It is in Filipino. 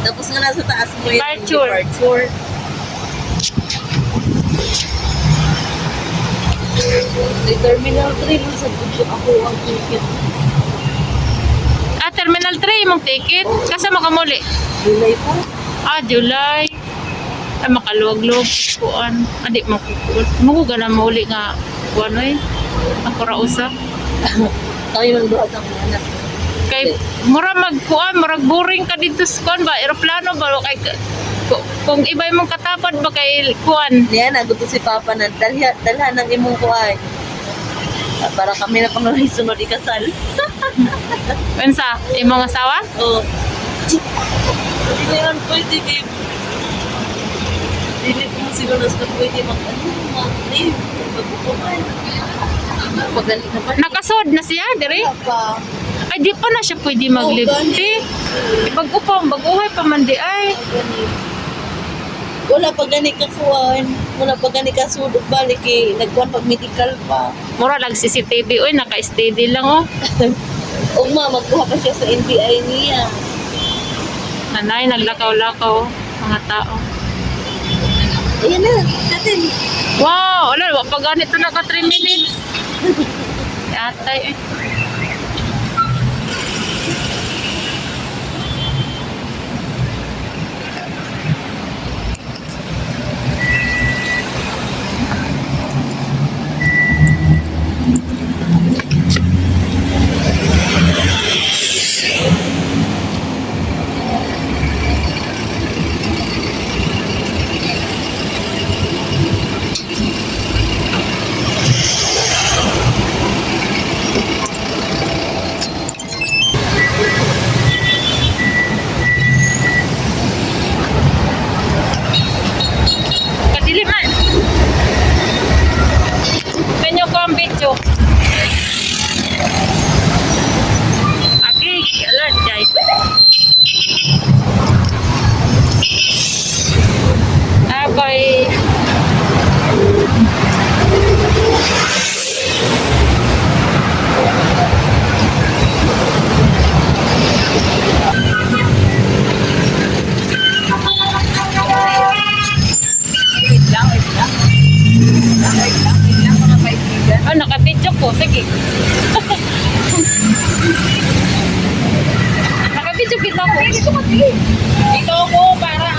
Tapos nga nasa taas mo yung Departure. departure. Sa Terminal 3 lang sa budyo ako ang ticket. Terminal 3 mong ticket. Kasama ka muli. July po. July. Makaluwag-luwag kuan. Adi makuga na muli nga kuan oy. Ako ra usa. Kami man duha sa mga anak. Kay mura magkuan, murag boring ka dito sa kuan ba, eroplano ba kay kung iba imong katapad ba kay kuan. Niya naguto si Papa na dalhan ng imong kuhay. Para kami na pang sunod ikasal. Unsa imong asawa? Oo. Hindi na yan pwede kayo. Hindi ko siguro na pwede mag-leave. Mag-upukan. Pagaling na ba? Nakasod na siya dire? Pa. Ay di pa na siya pwede mag-live. Pag-upong, baguhay pa man di ay. Wala pa gani kakuan. Wala pa gani kasudot balik eh. Nagkuhan pag medical pa. Mura lang CCTV oy, naka-steady lang oh. Ugma, magkuha pa siya sa NBI niya. Nanay naglakaw-lakaw mga tao. Ayan na, natin. Wow, wala wa pa ganito naka 3 minutes. Atay eh. Kadiliman. Kanyo ko ang video. Aki, alam jay. Ako'y naka-video ko. Sige. Naka-video kita ko. Dito ako para